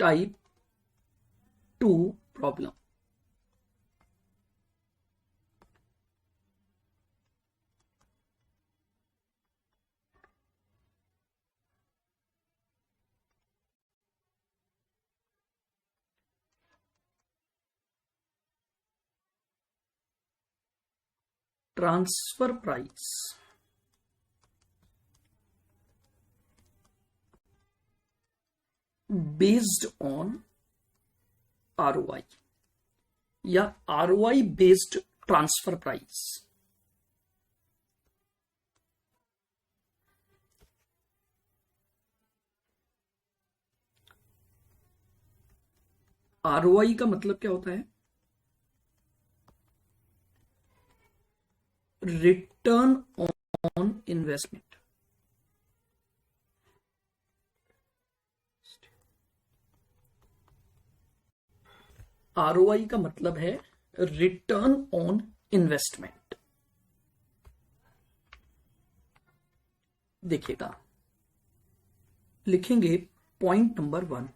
Type 2 problem. Transfer price based on ROI या ROI based transfer price. ROI का मतलब क्या होता है? Return on investment. ROI का मतलब है रिटर्न ऑन इन्वेस्टमेंट। देखिएगा, लिखेंगे point number 1,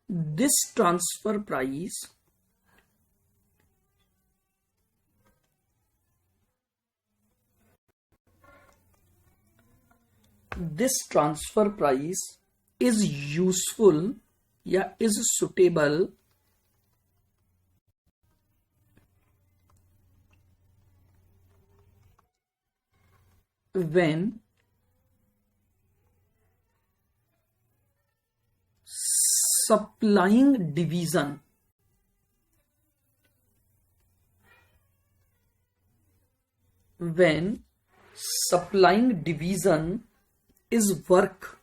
this transfer price is useful या is suitable when supplying division is work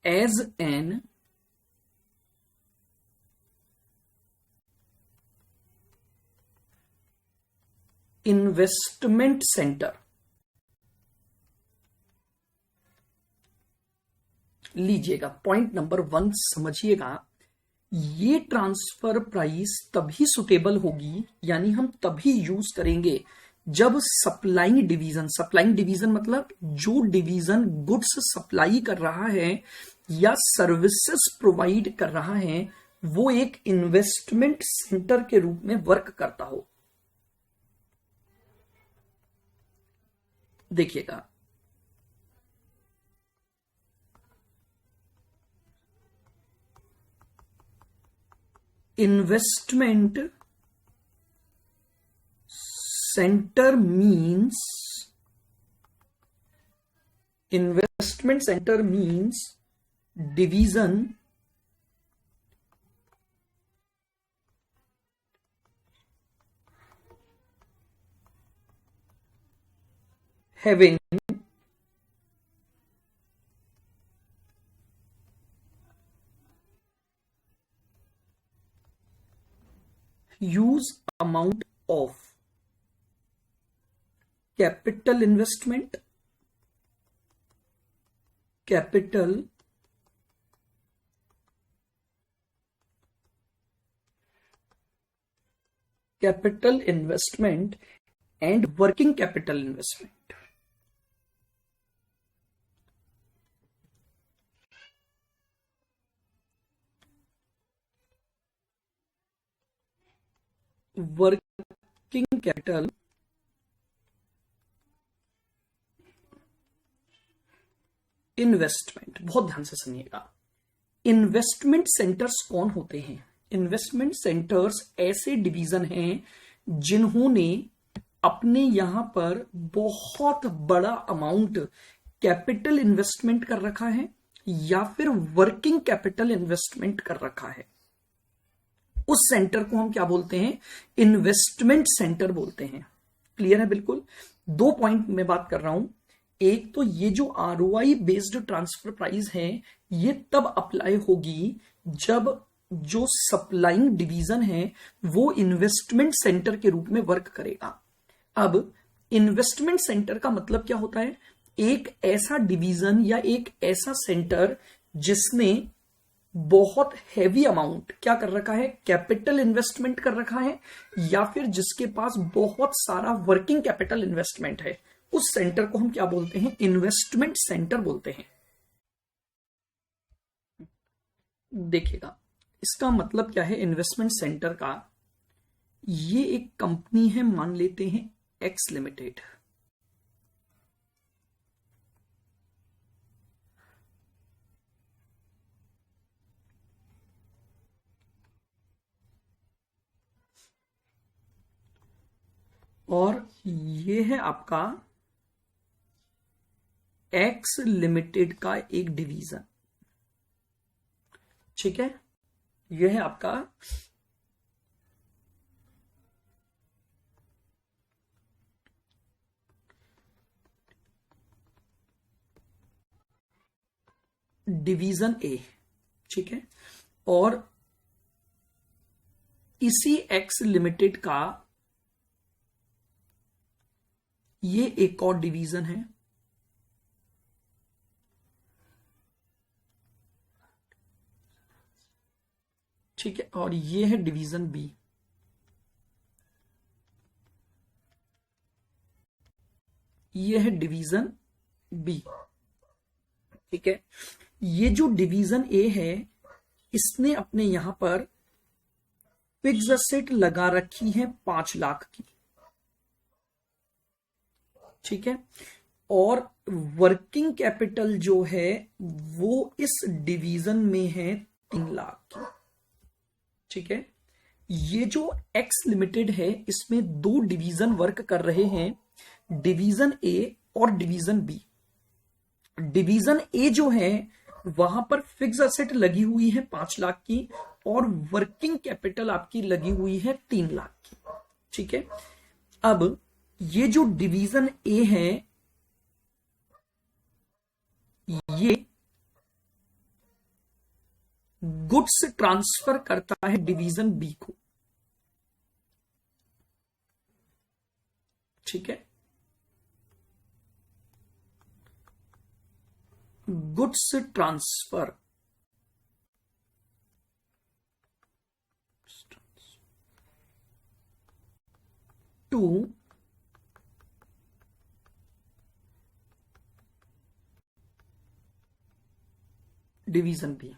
as an investment center। लीजिएगा, पॉइंट नंबर 1 समझिएगा। ये ट्रांसफर प्राइस तभी सुटेबल होगी, यानी हम तभी यूज करेंगे जब सप्लाइंग डिवीजन मतलब जो डिवीजन गुड्स सप्लाई कर रहा है या सर्विसेज प्रोवाइड कर रहा है वो एक इन्वेस्टमेंट सेंटर के रूप में वर्क करता हो। देखिएगा, investment centre means division having huge amount of capital investment, capital investment and working capital investment। Working capital investment, बहुत ध्यान से सुनिएगा। इन्वेस्टमेंट सेंटर्स कौन होते हैं? इन्वेस्टमेंट सेंटर्स ऐसे डिवीजन हैं जिन्होंने अपने यहां पर बहुत बड़ा अमाउंट कैपिटल इन्वेस्टमेंट कर रखा है या फिर वर्किंग कैपिटल इन्वेस्टमेंट कर रखा है। उस सेंटर को हम क्या बोलते हैं? इन्वेस्टमेंट सेंटर बोलते हैं। क्लियर है? बिल्कुल। 2 पॉइंट में बात कर रहा हूं। एक तो ये जो ROI बेस्ड ट्रांसफर प्राइस है ये तब अप्लाई होगी जब जो सप्लाइंग डिवीजन है वो इन्वेस्टमेंट सेंटर के रूप में वर्क करेगा। अब इन्वेस्टमेंट सेंटर का मतलब क्या होता है? एक ऐसा डिवीजन या एक ऐसा सेंटर जिसने बहुत हैवी अमाउंट क्या कर रखा है, कैपिटल इन्वेस्टमेंट कर रखा है, या फिर जिसके पास बहुत सारा वर्किंग कैपिटल इन्वेस्टमेंट है, उस सेंटर को हम क्या बोलते हैं, इन्वेस्टमेंट सेंटर बोलते हैं। देखिएगा इसका मतलब क्या है इन्वेस्टमेंट सेंटर का। ये एक कंपनी है, मान लेते हैं एक्स लिमिटेड। और ये है आपका एक्स लिमिटेड का एक डिवीजन। ठीक है, यह है आपका डिवीजन ए। ठीक है, और इसी एक्स लिमिटेड का ये एक और डिवीजन है। ठीक है, और ये है डिवीजन बी। ये है डिवीजन बी। ठीक है, ये जो डिवीजन ए है इसने अपने यहां पर फिक्स एसेट लगा रखी है 5 लाख की। ठीक है, और वर्किंग कैपिटल जो है वो इस डिवीजन में है 3 लाख की। ठीक है, ये जो एक्स लिमिटेड है इसमें 2 डिवीजन वर्क कर रहे हैं, डिवीजन ए और डिवीजन बी। डिवीजन ए जो है वहां पर फिक्स एसेट लगी हुई है 5 लाख की, और वर्किंग कैपिटल आपकी लगी हुई है 3 लाख की। ठीक है, अब ये जो डिवीजन ए है ये गुड्स ट्रांसफर करता है डिवीजन बी को। ठीक है, goods transfer to division B.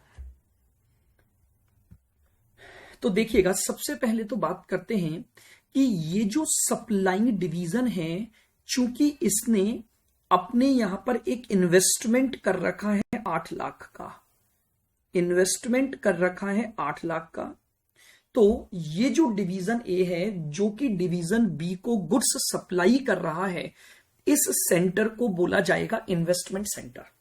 तो देखिएगा सबसे पहले तो बात करते हैं कि ये जो सप्लाइंग डिवीजन है, चूंकि इसने अपने यहां पर एक इन्वेस्टमेंट कर रखा है 8 लाख का, इन्वेस्टमेंट कर रखा है 8 लाख का, तो ये जो डिवीजन ए है जो कि डिवीजन बी को गुड्स सप्लाई कर रहा है, इस सेंटर को बोला जाएगा इन्वेस्टमेंट सेंटर।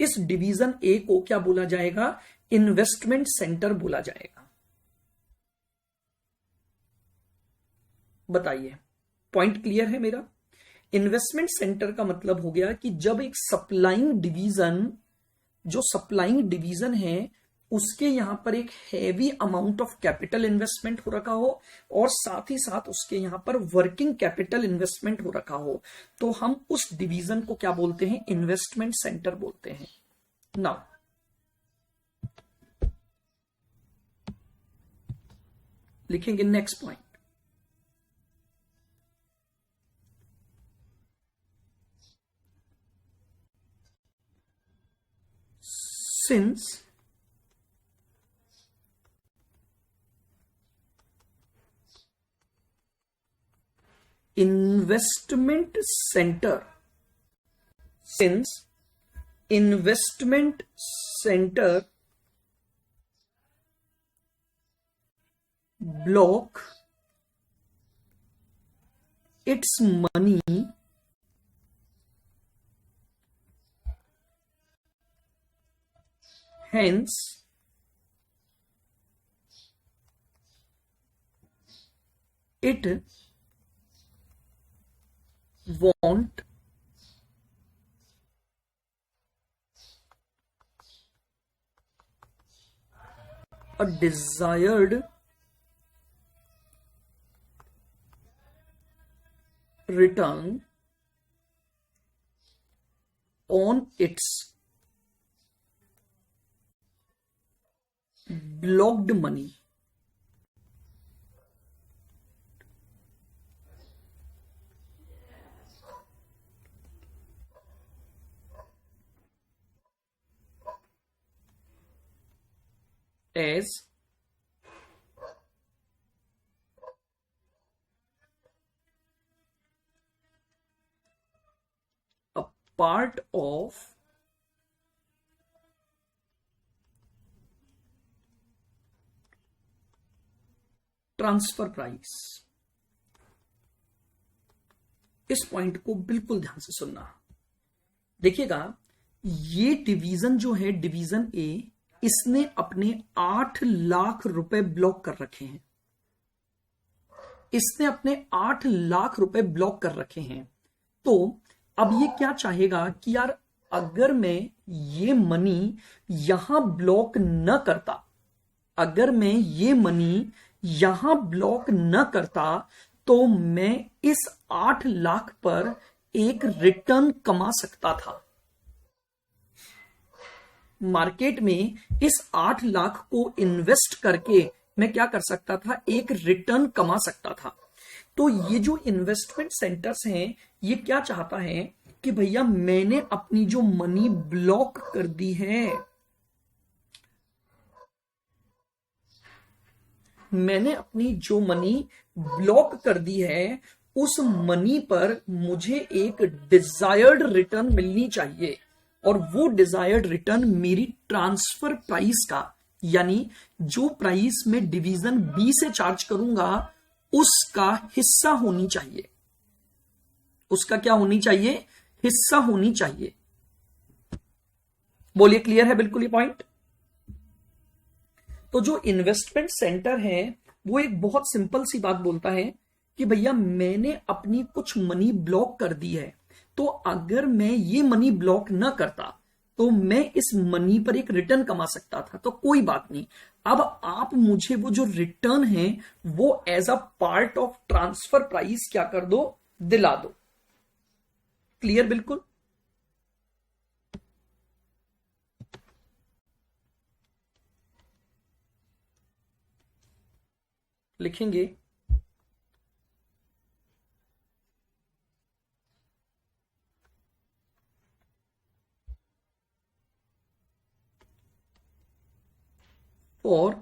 इस डिवीजन ए को क्या बोला जाएगा, इन्वेस्टमेंट सेंटर बोला जाएगा। बताइए, पॉइंट क्लियर है मेरा? इन्वेस्टमेंट सेंटर का मतलब हो गया कि जब एक सप्लाइंग डिवीजन, जो सप्लाइंग डिवीजन है उसके यहां पर एक heavy amount of capital investment हो रखा हो, और साथ ही साथ उसके यहां पर वर्किंग कैपिटल इन्वेस्टमेंट हो रखा हो, तो हम उस डिवीजन को क्या बोलते हैं, इन्वेस्टमेंट सेंटर बोलते हैं। नाउ लिखेंगे next point. Since investment center, since investment center block its money hence it want a desired return on its blocked money as a part of transfer price. इस point को बिल्कुल ध्यान से सुनना। देखिएगा, ये डिवीजन जो है, डिवीजन ए, इसने अपने 8 लाख रुपए ब्लॉक कर रखे हैं। इसने अपने 8 लाख रुपए ब्लॉक कर रखे हैं। तो अब ये क्या चाहेगा कि यार अगर मैं ये मनी यहां ब्लॉक न करता, अगर मैं ये मनी यहां ब्लॉक न करता, तो मैं इस 8 लाख पर एक रिटर्न कमा सकता था। मार्केट में इस 8 लाख को इन्वेस्ट करके मैं क्या कर सकता था, एक रिटर्न कमा सकता था। तो ये जो इन्वेस्टमेंट सेंटर्स हैं, ये क्या चाहता है कि भैया मैंने अपनी जो मनी ब्लॉक कर दी है, मैंने अपनी जो मनी ब्लॉक कर दी है, उस मनी पर मुझे एक डिजायर्ड रिटर्न मिलनी चाहिए। और वो डिजायर्ड रिटर्न मेरी ट्रांसफर प्राइस का, यानी जो प्राइस में डिवीजन बी से चार्ज करूंगा, उसका हिस्सा होनी चाहिए। उसका क्या होनी चाहिए? हिस्सा होनी चाहिए। बोलिए, क्लियर है बिल्कुल ये पॉइंट? तो जो इन्वेस्टमेंट सेंटर है, वो एक बहुत सिंपल सी बात बोलता है कि भैया मैंने अपनी कुछ मनी ब्लॉक कर दी है, तो अगर मैं ये मनी ब्लॉक ना करता तो मैं इस मनी पर एक रिटर्न कमा सकता था। तो कोई बात नहीं, अब आप मुझे वो जो रिटर्न है वो as a part of transfer price क्या कर दो, दिला दो। क्लियर बिल्कुल? लिखेंगे for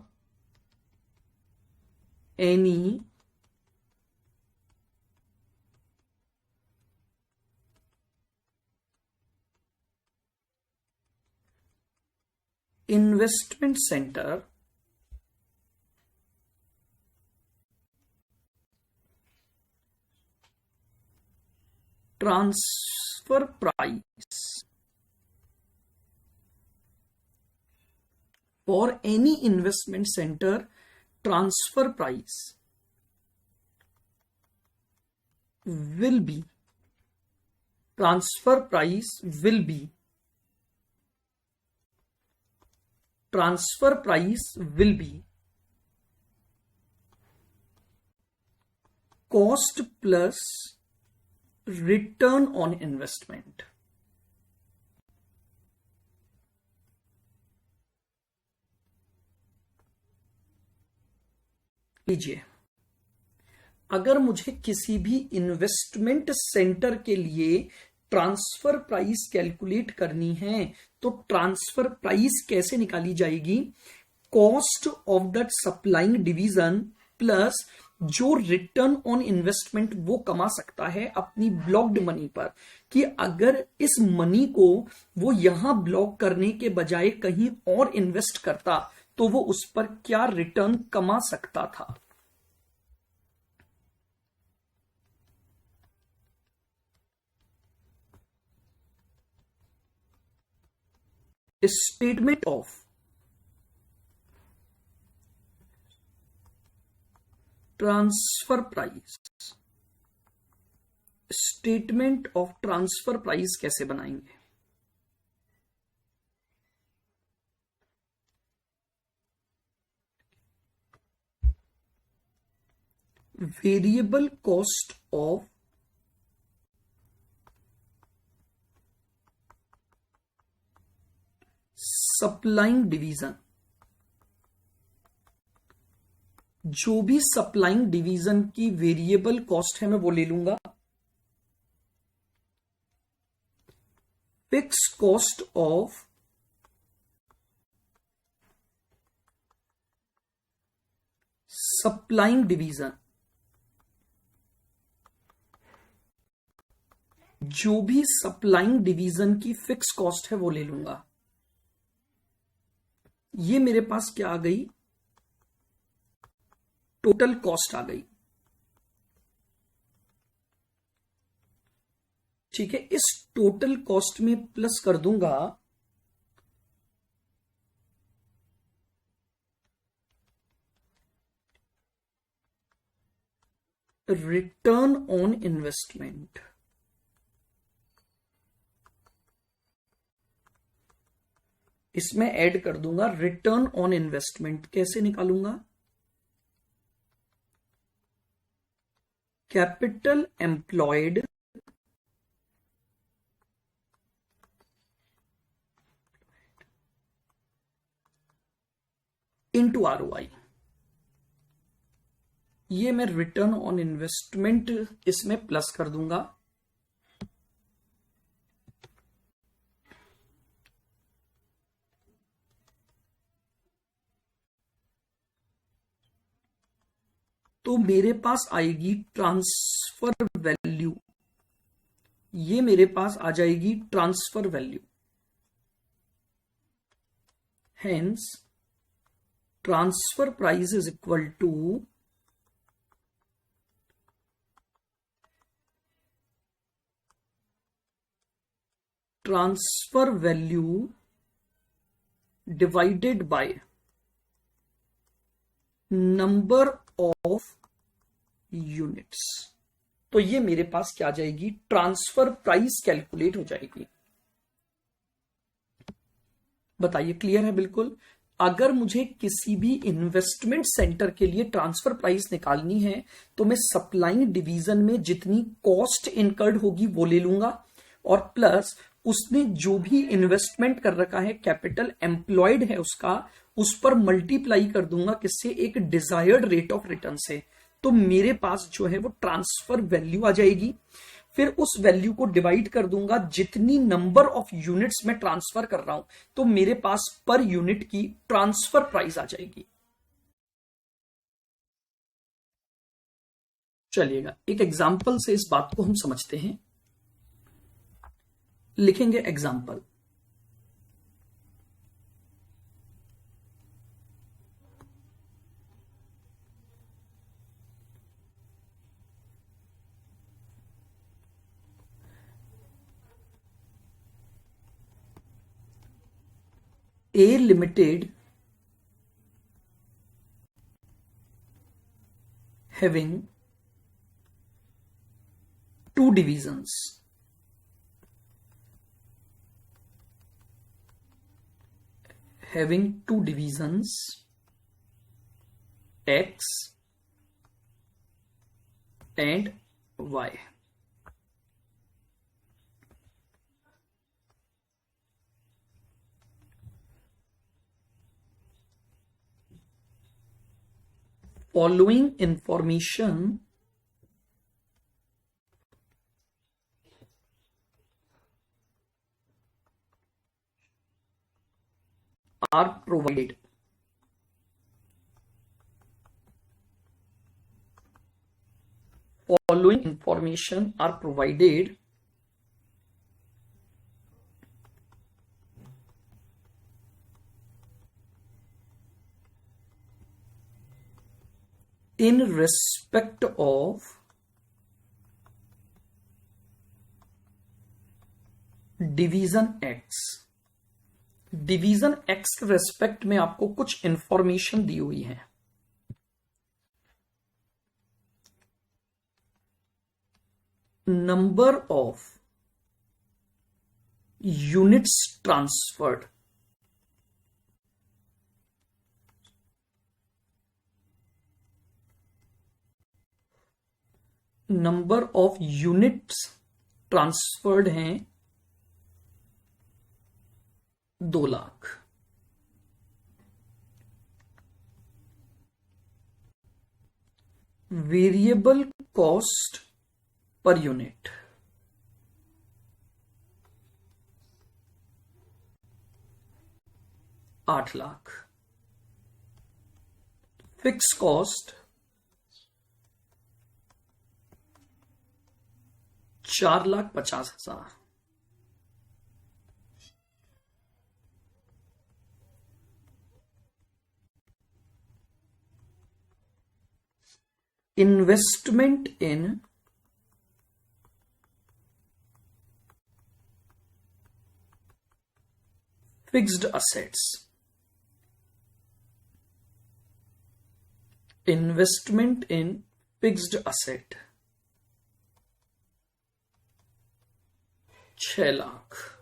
any investment center transfer price, for any investment center transfer price will be, transfer price will be, transfer price will be cost plus return on investment। लीजिए, अगर मुझे किसी भी इन्वेस्टमेंट सेंटर के लिए ट्रांसफर प्राइस कैलकुलेट करनी है, तो ट्रांसफर प्राइस कैसे निकाली जाएगी? Cost of that supplying division plus जो रिटर्न ऑन इन्वेस्टमेंट वो कमा सकता है अपनी ब्लॉक्ड मनी पर, कि अगर इस मनी को वो यहां ब्लॉक करने के बजाय कहीं और इन्वेस्ट करता तो वो उस पर क्या रिटर्न कमा सकता था। Statement of transfer price, statement of transfer price कैसे बनाएंगे? Variable cost of supplying division, जो भी सप्लाइंग डिवीजन की वेरिएबल कॉस्ट है मैं वो ले लूंगा। Fix cost of supplying division, जो भी सप्लाइंग डिवीजन की फिक्स कॉस्ट है वो ले लूंगा। ये मेरे पास क्या आ गई, टोटल कॉस्ट आ गई। ठीक है, इस टोटल कॉस्ट में प्लस कर दूंगा रिटर्न ऑन इन्वेस्टमेंट। इसमें ऐड कर दूंगा रिटर्न ऑन इन्वेस्टमेंट। कैसे निकालूंगा, कैपिटल एम्प्लॉयड इंटू ROI। ये मैं रिटर्न ऑन इन्वेस्टमेंट इसमें प्लस कर दूंगा। तो मेरे पास आएगी ट्रांसफर वैल्यू, ये मेरे पास आ जाएगी transfer value. Hence transfer price is equal to transfer value divided by number of units. तो ये मेरे पास क्या आ जाएगी, ट्रांसफर प्राइस कैलकुलेट हो जाएगी। बताइए, क्लियर है बिल्कुल। अगर मुझे किसी भी इन्वेस्टमेंट सेंटर के लिए ट्रांसफर प्राइस निकालनी है तो मैं सप्लाइंग डिवीजन में जितनी कॉस्ट इनकर्ड होगी वो ले लूंगा, और प्लस उसने जो भी इन्वेस्टमेंट कर रखा है, कैपिटल एम्प्लॉयड है उसका, उस पर मल्टीप्लाई कर दूंगा किससे, एक डिजायर्ड रेट ऑफ रिटर्न से। तो मेरे पास जो है वो ट्रांसफर वैल्यू आ जाएगी। फिर उस वैल्यू को डिवाइड कर दूंगा जितनी नंबर ऑफ यूनिट्स में ट्रांसफर कर रहा हूं, तो मेरे पास पर यूनिट की ट्रांसफर प्राइस आ जाएगी। चलिएगा, एक एग्जाम्पल से इस बात को हम समझते हैं। लिखेंगे example, A Limited having two divisions, X and Y. Following information are provided. Following information are provided in respect of division X। Division X के रेस्पेक्ट में आपको कुछ इंफॉर्मेशन दी हुई है। Number of units transferred, number of units transferred हैं 2 lakh. Variable cost per unit, ₹8,00,000। Fix cost ₹4,50,000। Investment in fixed assets, investment in fixed asset ₹6,00,000।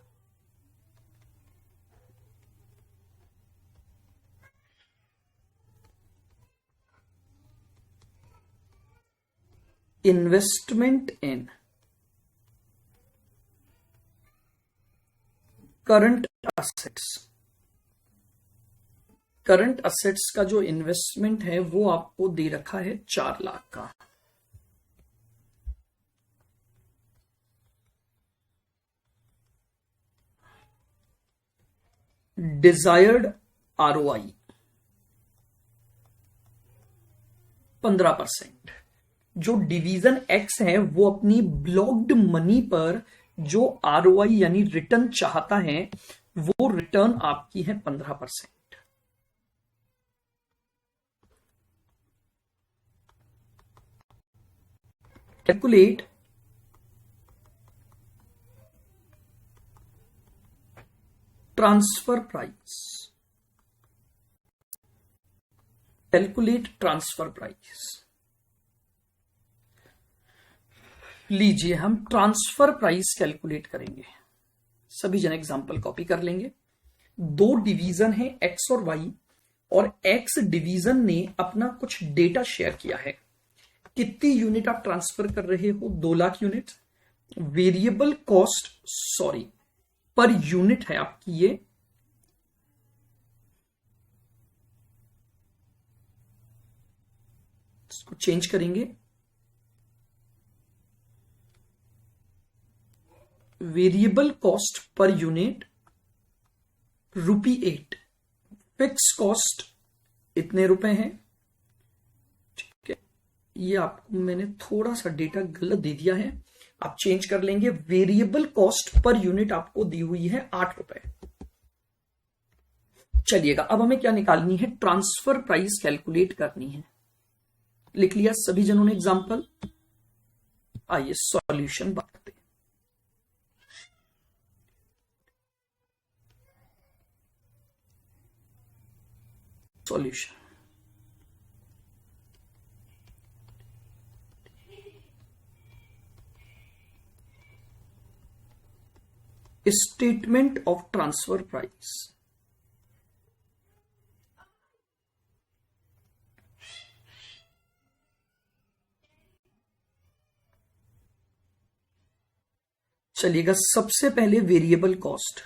Investment in current assets, current assets का जो investment है वो आपको दे रखा है ₹4,00,000 का। Desired ROI 15%। जो डिवीजन एक्स है वो अपनी ब्लॉक्ड मनी पर जो आरओआई यानी रिटर्न चाहता है वो रिटर्न आपकी है 15%। Calculate transfer price, calculate transfer price. लीजिए हम ट्रांसफर प्राइस कैलकुलेट करेंगे। सभी जन एग्जांपल कॉपी कर लेंगे। दो डिवीजन है एक्स और वाई, और एक्स डिवीजन ने अपना कुछ डेटा शेयर किया है। कितनी यूनिट आप ट्रांसफर कर रहे हो? 2,00,000 unit. Variable cost sorry per unit है आपकी ये, इसको चेंज करेंगे। Variable cost per unit ₹8। Fix cost इतने रुपए हैं। ठीक है, ये आपको मैंने थोड़ा सा डेटा गलत दे दिया है, आप चेंज कर लेंगे। वेरिएबल कॉस्ट पर यूनिट आपको दी हुई है ₹8। चलिएगा अब हमें क्या निकालनी है? ट्रांसफर प्राइस कैलकुलेट करनी है। लिख लिया सभी जनों ने एग्जांपल? आइए सॉल्यूशन बात करते हैं। Solution, statement of transfer price. चलिएगा सबसे पहले वेरिएबल कॉस्ट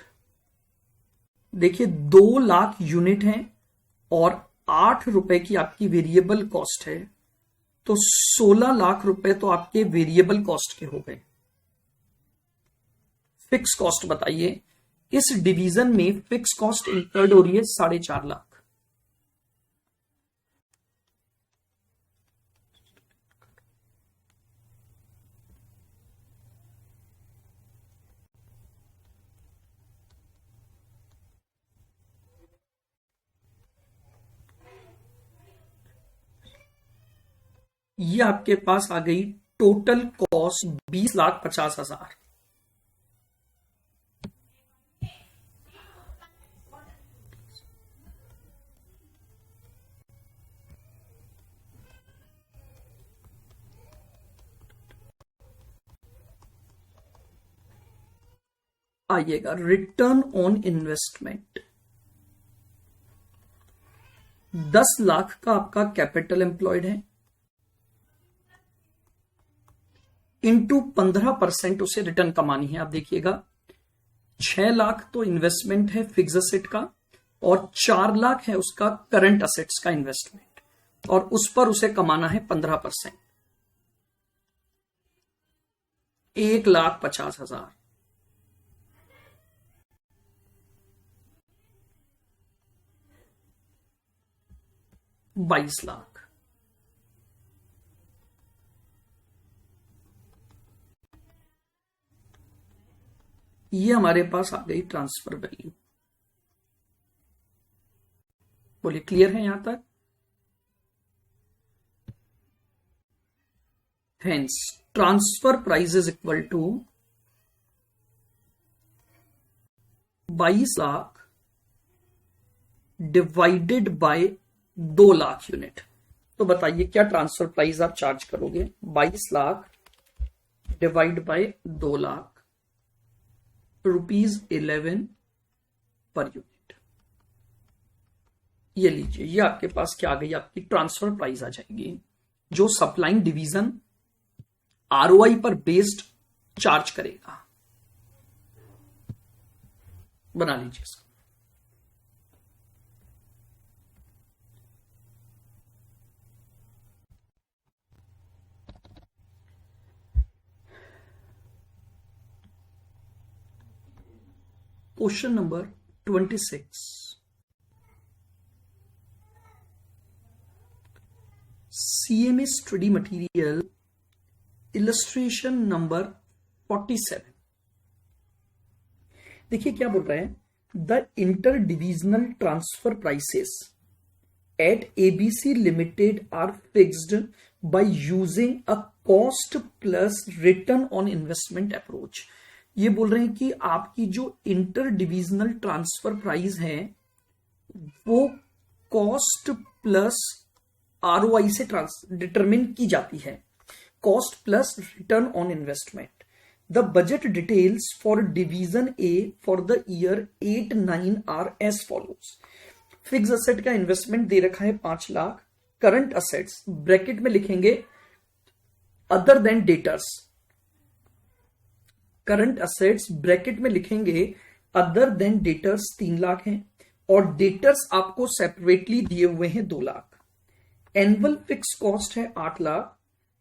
देखिए, 2,00,000 यूनिट है और ₹8 की आपकी वेरिएबल कॉस्ट है, तो ₹16,00,000 तो आपके वेरिएबल कॉस्ट के हो गए। फिक्स कॉस्ट बताइए, इस डिवीजन में फिक्स कॉस्ट इंकर्ड हो रही है 4,50,000। ये आपके पास आ गई टोटल कॉस्ट 20,50,000। आइएगा रिटर्न ऑन इन्वेस्टमेंट। 10,00,000 का आपका कैपिटल एम्प्लॉयड है, इंटू 15% उसे रिटर्न कमानी है। आप देखिएगा 6,00,000 तो इन्वेस्टमेंट है फिक्स असेट का, और 4,00,000 है उसका करंट असेट्स का इन्वेस्टमेंट। और उस पर उसे कमाना है 15%, 1,50,000। 22 लाख। ये हमारे पास आ गई ट्रांसफर वैल्यू। बोलिए क्लियर है यहां तक? Hence, transfer price is equal to 22 lakh divided by 2 lakh unit. तो बताइए क्या ट्रांसफर प्राइस आप चार्ज करोगे? 22 lakh divide by 2 lakh, ₹11 per unit. ये लीजिए, ये आपके पास क्या आ गई? आपकी ट्रांसफर प्राइस आ जाएगी, जो सप्लाइंग डिवीजन आरओआई पर बेस्ड चार्ज करेगा। बना लीजिए इसको। Question number 26, CMA study material illustration number 47। देखिए क्या बोल रहे हैं, the inter divisional transfer prices at ABC limited are fixed by using a cost plus return on investment approach. ये बोल रहे हैं कि आपकी जो इंटर डिविजनल ट्रांसफर प्राइस है वो कॉस्ट प्लस आरओआई से डिटरमिन की जाती है, cost plus return on investment. The budget details for division A for the year 8-9 are as follows. Fix asset का इन्वेस्टमेंट दे रखा है 5 लाख। करंट असेट्स ब्रैकेट में लिखेंगे other than debtors, current assets bracket में लिखेंगे अदर देन डेटर्स 3 लाख हैं, और डेटर्स आपको सेपरेटली दिए हुए हैं 2 लाख। एनुअल फिक्स कॉस्ट है 8 lakh.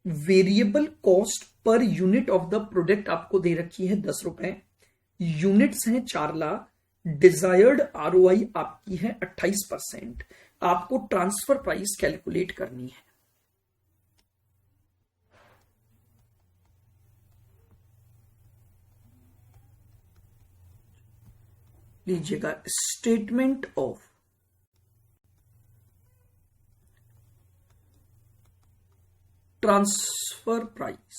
Variable cost per unit of the product आपको दे रखी है 10 रुपए। यूनिट्स हैं 4 लाख। डिजायर्ड आरओआई आपकी है 28%। आपको ट्रांसफर प्राइस कैलकुलेट करनी है। लीजिएगा, statement of transfer price,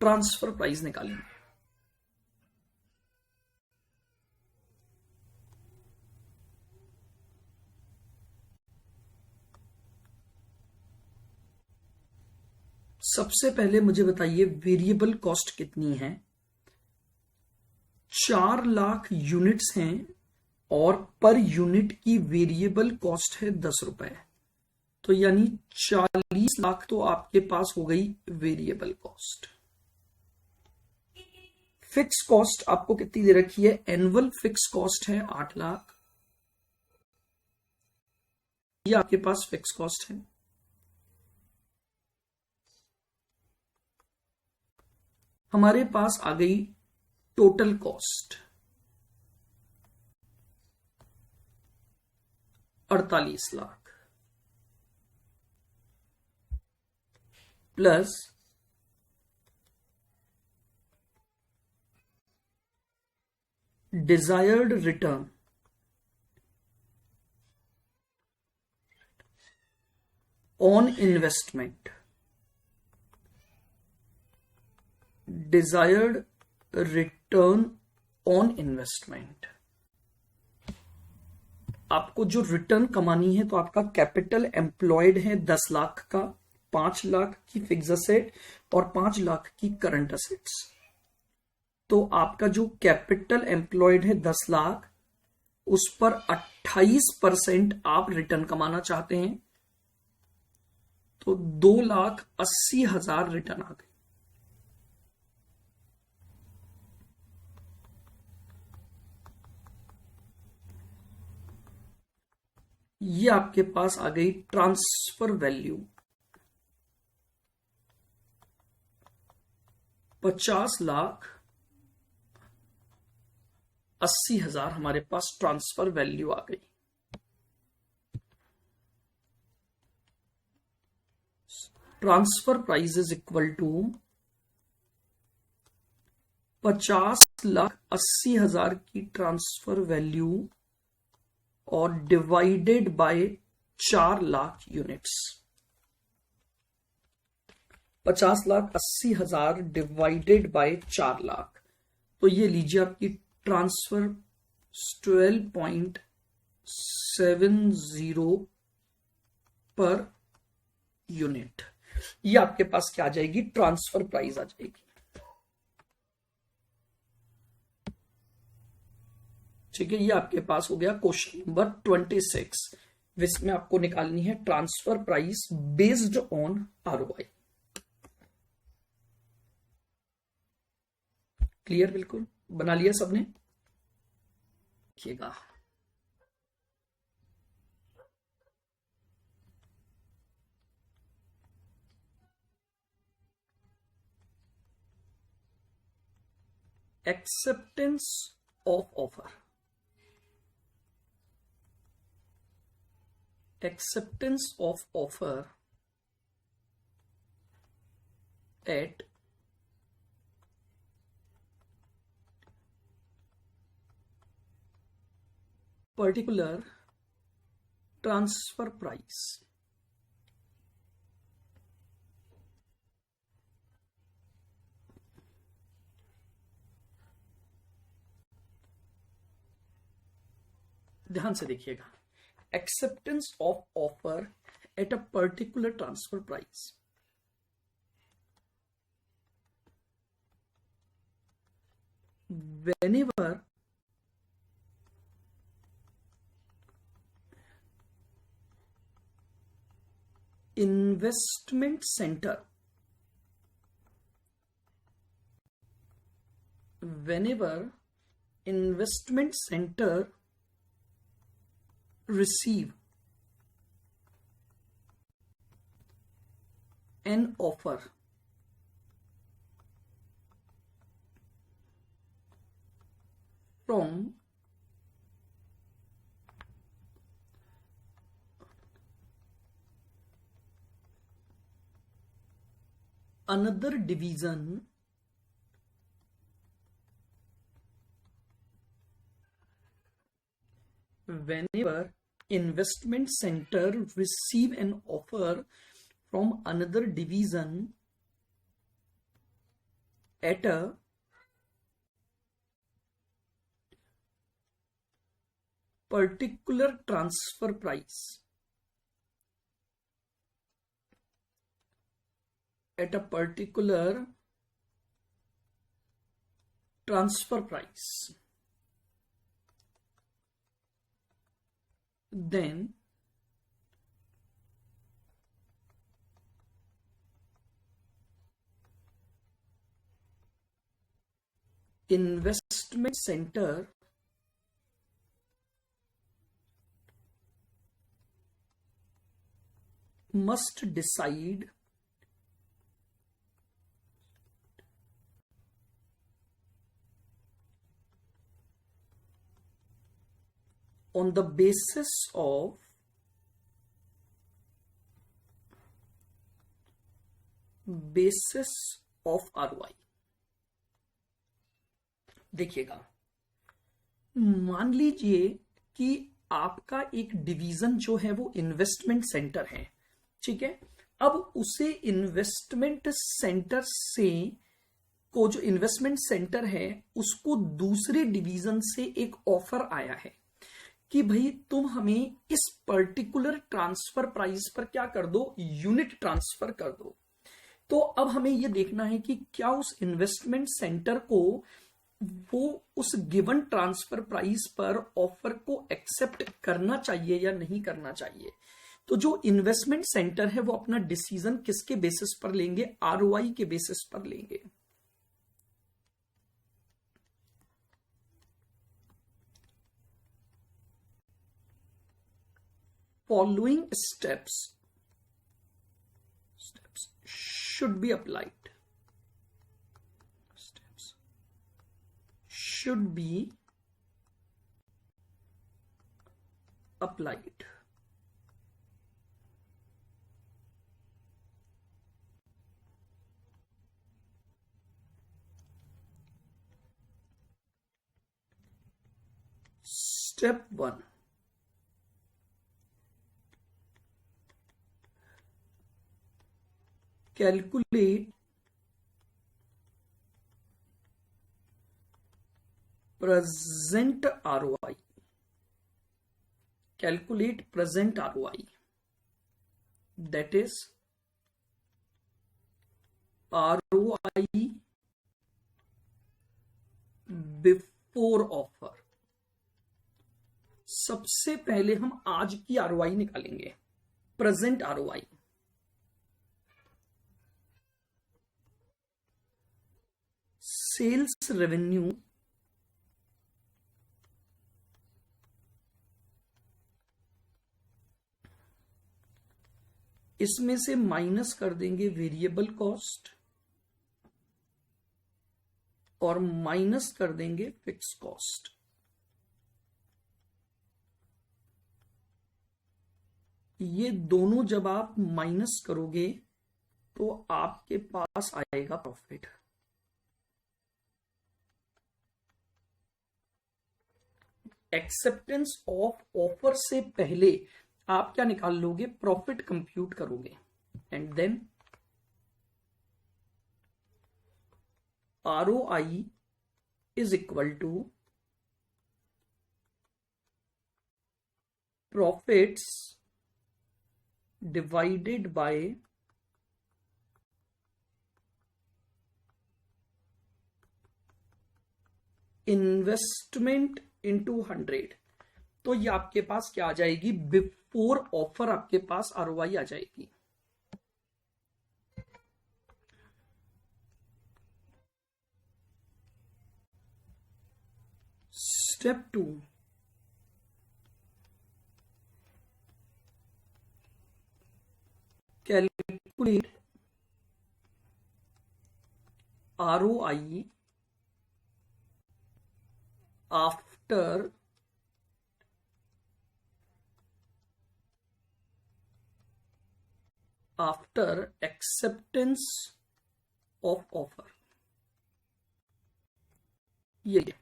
transfer price निकालेंगे। सबसे पहले मुझे बताइए वेरिएबल कॉस्ट कितनी है? 4 लाख यूनिट्स हैं और पर यूनिट की वेरिएबल कॉस्ट है 10 रुपए, तो यानी 40 लाख तो आपके पास हो गई वेरिएबल कॉस्ट। फिक्स कॉस्ट आपको कितनी दे रखी है? एनुअल फिक्स कॉस्ट है 8 लाख। ये आपके पास फिक्स कॉस्ट है। हमारे पास आ गई total cost 48 lakh plus desired return on investment, desired return on investment. आपको जो रिटर्न कमानी है तो आपका कैपिटल एम्प्लॉयड है 10 लाख का, 5 लाख की फिक्स असेट और 5 लाख की करंट असेट्स। तो आपका जो कैपिटल एम्प्लॉयड है 10 लाख, उस पर 28% आप रिटर्न कमाना चाहते हैं, तो 2,80,000 रिटर्न आ गए। ये आपके पास आ गई ट्रांसफर वैल्यू 50,80,000 हमारे पास ट्रांसफर वैल्यू आ गई। Transfer price is equal to 50,80,000 की ट्रांसफर वैल्यू और divided by 4 lakh units. 50,80,000 divided by 4 lakh, तो ये लीजिए आपकी ट्रांसफर 12.70 पर यूनिट। ये आपके पास क्या आ जाएगी, ट्रांसफर प्राइस आ जाएगी। ठीक है, ये आपके पास हो गया क्वेश्चन नंबर 26, जिसमें आपको निकालनी है transfer price based on ROI. Clear, बिल्कुल बना लिया सबने। देखिएगा, acceptance of offer, acceptance of offer at particular transfer price। ध्यान से देखिएगा, acceptance of offer at a particular transfer price। Whenever investment center receive an offer from another division whenever investment center receive an offer from another division at a particular transfer price, at a particular transfer price, then investment center must decide on the basis of ROI। देखिएगा, मान लीजिए कि आपका एक division जो है वो investment centre है, ठीक है। अब उसे इन्वेस्टमेंट सेंटर से को जो इन्वेस्टमेंट सेंटर है उसको दूसरे डिवीजन से एक ऑफर आया है कि भाई तुम हमें इस पर्टिकुलर ट्रांसफर प्राइस पर क्या कर दो, यूनिट ट्रांसफर कर दो। तो अब हमें यह देखना है कि क्या उस इन्वेस्टमेंट सेंटर को वो उस गिवन ट्रांसफर प्राइस पर ऑफर को एक्सेप्ट करना चाहिए या नहीं करना चाहिए। तो जो इन्वेस्टमेंट सेंटर है वो अपना डिसीजन किसके बेसिस पर लेंगे, आरओआई के बेसिस पर लेंगे। following steps should be applied. Steps should be applied. Step 1. Calculate present ROI. Calculate present ROI. That is ROI before offer. सबसे पहले हम आज की ROI निकालेंगे, प्रेजेंट ROI. सेल्स रेवेन्यू इसमें से माइनस कर देंगे वेरिएबल कॉस्ट और माइनस कर देंगे फिक्स कॉस्ट. ये दोनों जब आप माइनस करोगे तो आपके पास आएगा प्रॉफिट. एक्सेप्टेंस ऑफ ऑफर से पहले आप क्या निकाल लोगे, प्रॉफिट कंप्यूट करोगे. And then ROI is equal to profits divided by investment into 100. तो ये आपके पास क्या आ जाएगी, बिफोर ऑफर आपके पास ROI आ जाएगी. Step 2. Calculate ROI after acceptance of offer. ये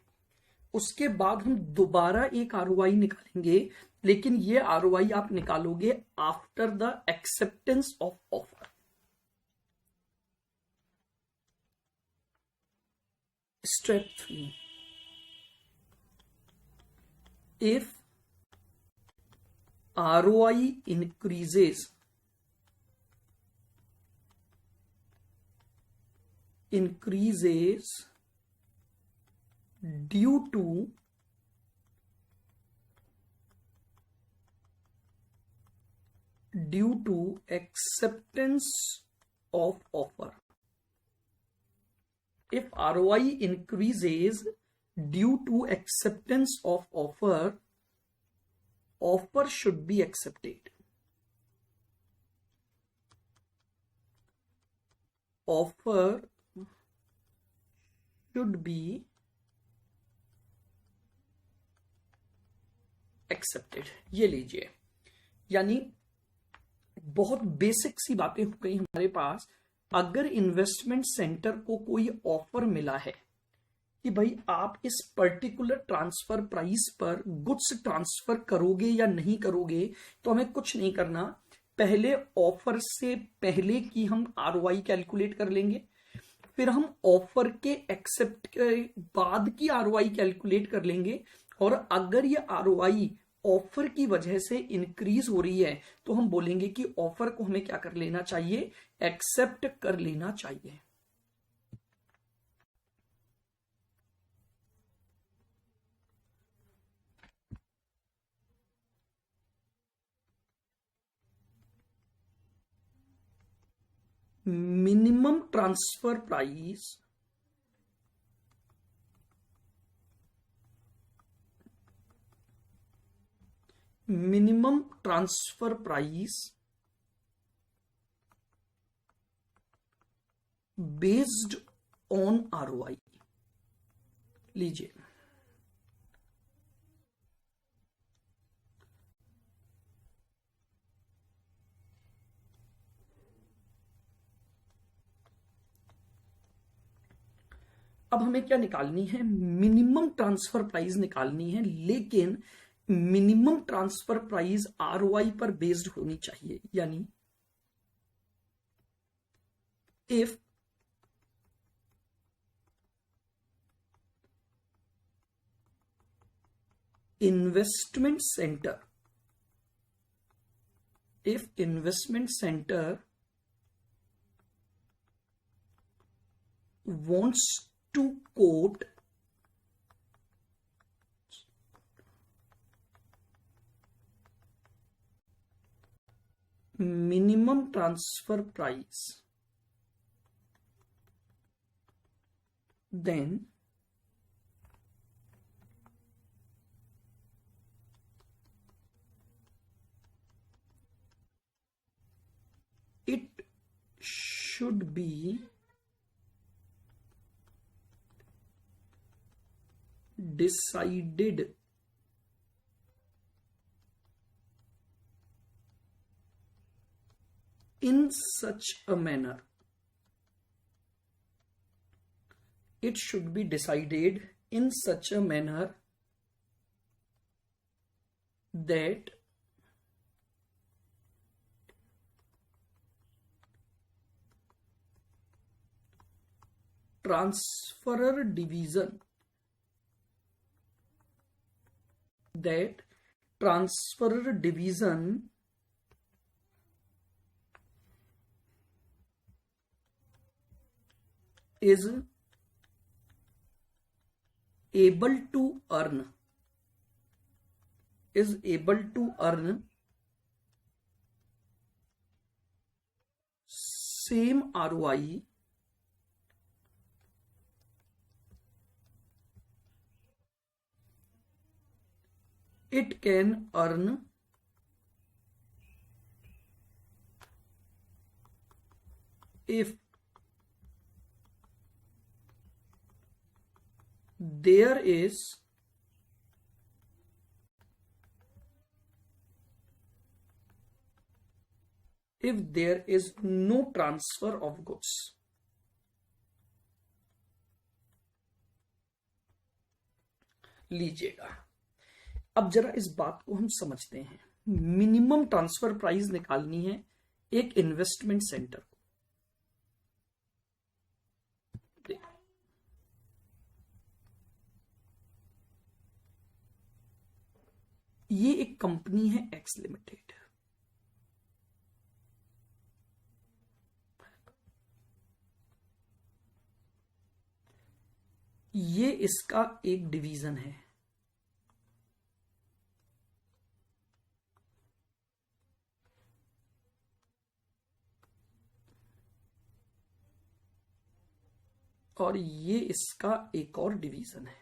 उसके बाद हम दोबारा एक ROI निकालेंगे, लेकिन ये ROI आप निकालोगे after the acceptance of offer. Step 3. If ROI increases due to acceptance of offer. If ROI increases due to acceptance of offer, offer should be accepted. Offer should be accepted. ये लीजिए, यानी बहुत basic सी बातें हो गई हमारे पास. अगर investment centre को कोई ऑफर मिला है कि भाई आप इस पर्टिकुलर ट्रांसफर प्राइस पर गुड्स ट्रांसफर करोगे या नहीं करोगे, तो हमें कुछ नहीं करना. पहले ऑफर से पहले की हम ROI कैलकुलेट कर लेंगे, फिर हम ऑफर के एक्सेप्ट के बाद की ROI कैलकुलेट कर लेंगे. और अगर ये ROI ऑफर की वजह से इंक्रीज हो रही है तो हम बोलेंगे कि ऑफर को हमें क्या कर लेना चाहिए, एक्सेप्ट कर लेना चाहिए. Minimum transfer price minimum transfer price based on ROI. लीजिए, अब हमें क्या निकालनी है? मिनिमम ट्रांसफर प्राइस निकालनी है, लेकिन मिनिमम ट्रांसफर प्राइस आरओआई पर बेस्ड होनी चाहिए। यानी if investment center wants to quote minimum transfer price, then it should be decided in such a manner. It should be decided in such a manner that transferor division is able to earn same ROI it can earn if there is no transfer of goods. लीजिएगा, अब जरा इस बात को हम समझते हैं। Minimum transfer price निकालनी है एक इन्वेस्टमेंट सेंटर को। ये एक कंपनी है एक्स लिमिटेड, ये इसका एक डिवीजन है। और ये इसका एक और डिवीजन है।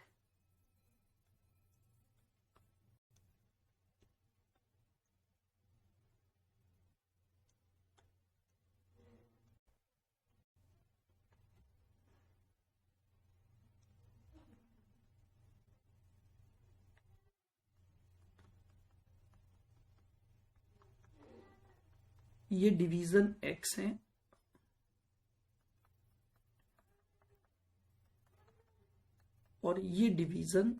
ये डिवीजन एक्स है और ये डिवीजन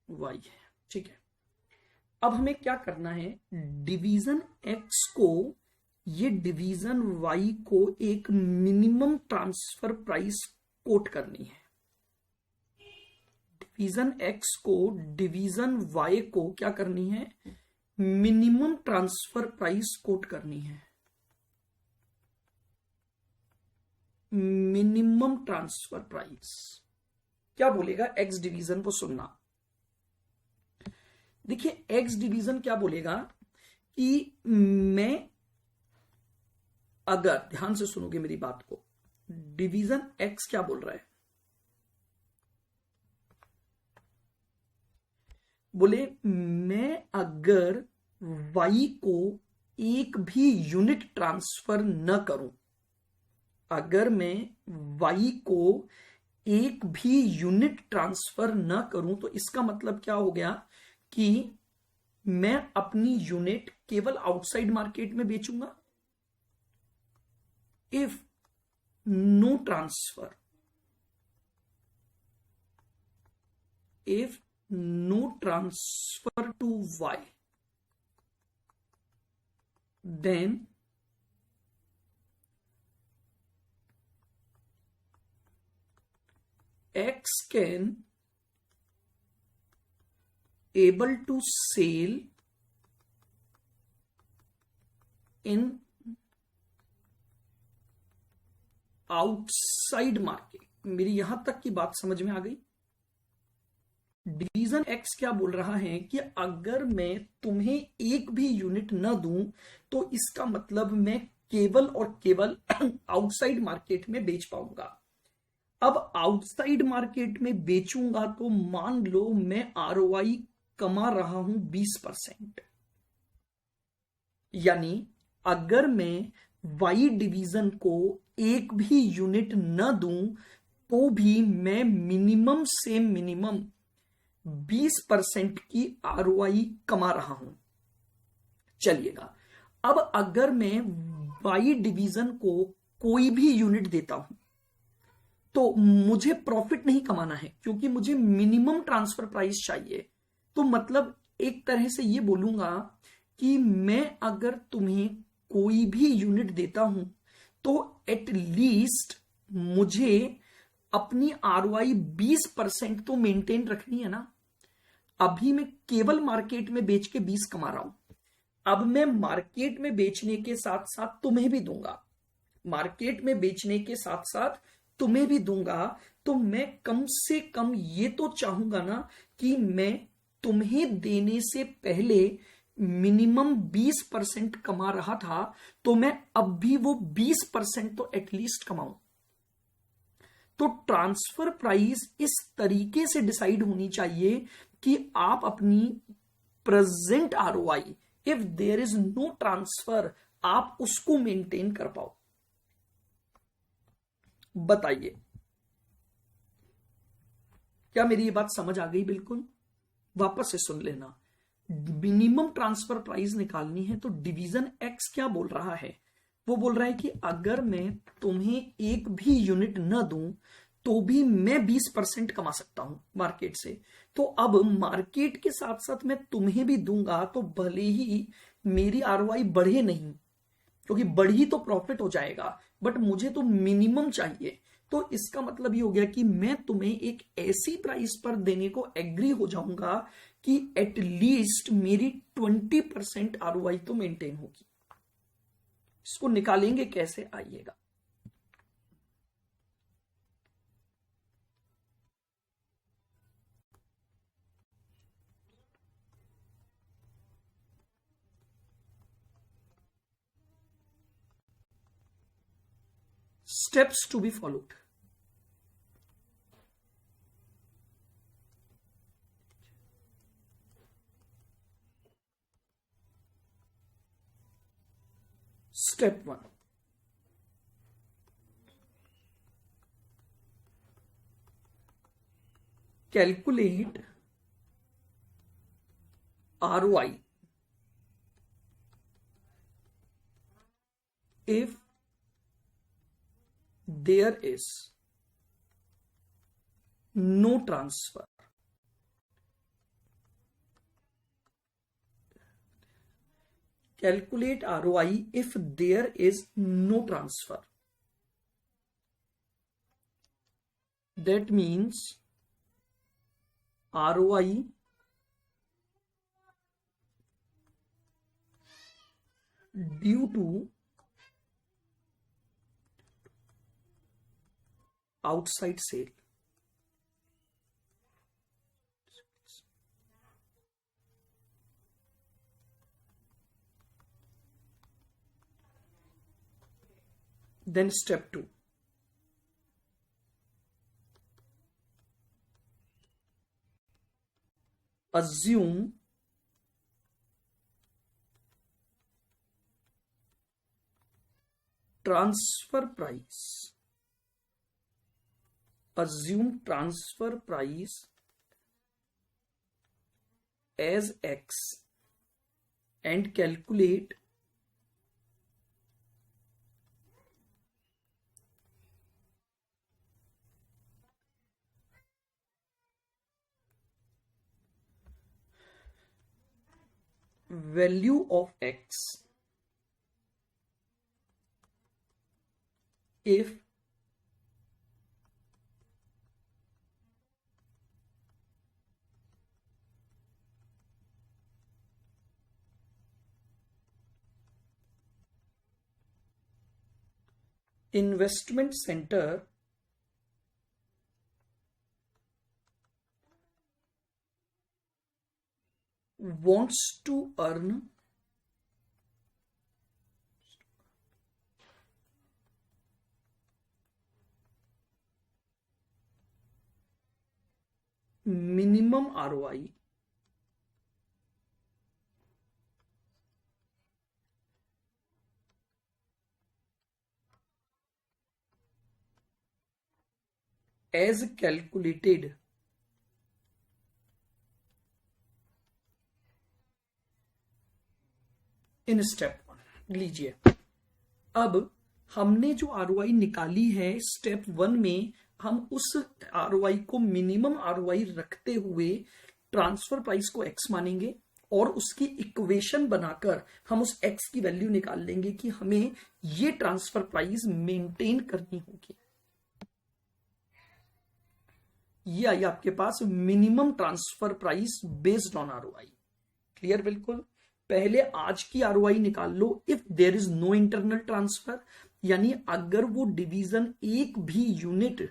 वाई है। ठीक है, अब हमें क्या करना है? डिवीजन एक्स को, ये डिवीजन वाई को एक मिनिमम ट्रांसफर प्राइस कोट करनी है। डिवीजन एक्स को डिवीजन वाई को क्या करनी है? मिनिमम ट्रांसफर प्राइस कोट करनी है। मिनिमम ट्रांसफर प्राइस क्या बोलेगा? एक्स डिवीजन को सुनना। देखिए, एक्स डिवीजन क्या बोलेगा कि मैं, अगर ध्यान से सुनोगे मेरी बात को, डिवीजन एक्स क्या बोल रहा है? बोले मैं अगर वाई को एक भी यूनिट ट्रांसफर न करूं, अगर मैं वाई को एक भी यूनिट ट्रांसफर न करूं तो इसका मतलब क्या हो गया कि मैं अपनी यूनिट केवल आउटसाइड मार्केट में बेचूंगा। If no transfer, if no transfer to y, then x can able to sell in outside market. मेरी यहां तक की बात समझ में आ गई। डिवीजन एक्स क्या बोल रहा है कि अगर मैं तुम्हें एक भी यूनिट न दूं तो इसका मतलब मैं केवल और केवल आउटसाइड मार्केट में बेच पाऊंगा। अब आउटसाइड मार्केट में बेचूंगा तो मान लो मैं आरओआई कमा रहा हूं 20%। यानी अगर मैं वाई डिवीजन को एक भी यूनिट न दूं तो भी मैं मिनिमम से मिनिमम 20% की आरओआई कमा रहा हूं। चलिएगा, अब अगर मैं वाई डिवीजन को कोई भी यूनिट देता हूं तो मुझे प्रॉफिट नहीं कमाना है, क्योंकि मुझे मिनिमम ट्रांसफर प्राइस चाहिए। तो मतलब एक तरह से ये बोलूंगा कि मैं अगर तुम्हें कोई भी यूनिट देता हूं तो एटलीस्ट मुझे अपनी आरओआई 20% तो मेंटेन रखनी है ना। अभी मैं केवल मार्केट में बेच के 20 कमा रहा हूं, अब मैं मार्केट में बेचने के साथ साथ तुम्हें भी दूंगा, मार्केट में बेचने के साथ साथ तुम्हें भी दूंगा, तो मैं कम से कम ये तो चाहूंगा ना कि मैं तुम्हें देने से पहले मिनिमम 20% कमा रहा था, तो मैं अब भी वो 20% तो एटलीस्ट कमाऊं। तो ट्रांसफर प्राइस इस तरीके से डिसाइड होनी चाहिए कि आप अपनी present ROI, if there is no transfer, आप उसको मेंटेन कर पाओ। बताइए, क्या मेरी ये बात समझ आ गई? बिल्कुल, वापस से सुन लेना। मिनिमम ट्रांसफर प्राइस निकालनी है तो डिवीजन एक्स क्या बोल रहा है? वो बोल रहा है कि अगर मैं तुम्हें एक भी यूनिट न दूं तो भी मैं 20% कमा सकता हूं मार्केट से। तो अब मार्केट के साथ साथ मैं तुम्हें भी दूंगा तो भले ही मेरी आरओआई बढ़े नहीं, क्योंकि बढ़ी तो प्रॉफिट हो जाएगा, बट मुझे तो मिनिमम चाहिए। तो इसका मतलब ये हो गया कि मैं तुम्हें एक ऐसी प्राइस पर देने को एग्री हो जाऊंगा कि एटलीस्ट मेरी 20% आरओआई तो मेंटेन होगी। इसको निकालेंगे कैसे, आइएगा। Steps to be followed. Step 1. Calculate ROI if there is no transfer. Calculate ROI if there is no transfer. That means ROI due to outside sale. Then step 2. Assume transfer price, assume transfer price as X and calculate value of X if investment center wants to earn minimum ROI as calculated in step 1। लीजिए, अब हमने जो ROI निकाली है step 1 में, हम उस ROI को मिनिमम आरओआई रखते हुए ट्रांसफर प्राइस को एक्स मानेंगे और उसकी इक्वेशन बनाकर हम उस एक्स की वैल्यू निकाल लेंगे कि हमें ये ट्रांसफर प्राइस मेंटेन करनी होगी। ये आई आपके पास minimum transfer price based on ROI. Clear? बिल्कुल। पहले आज की आरओआई निकाल लो if there is no internal transfer, यानी अगर वो डिवीजन एक भी यूनिट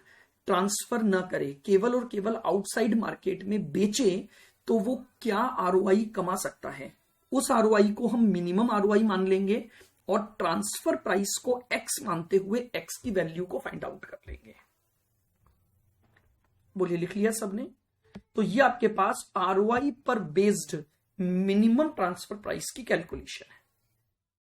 ट्रांसफर ना करे, केवल और केवल आउटसाइड मार्केट में बेचे, तो वो क्या आरओआई कमा सकता है। उस आरओआई को हम मिनिमम आरओआई मान लेंगे और ट्रांसफर प्राइस को एक्स मानते हुए एक्स की वैल्यू को फाइंड आउट कर लेंगे। बोलिए, लिख लिया सबने? तो ये आपके पास आरओआई पर बेस्ड मिनिमम ट्रांसफर प्राइस की कैलकुलेशन है।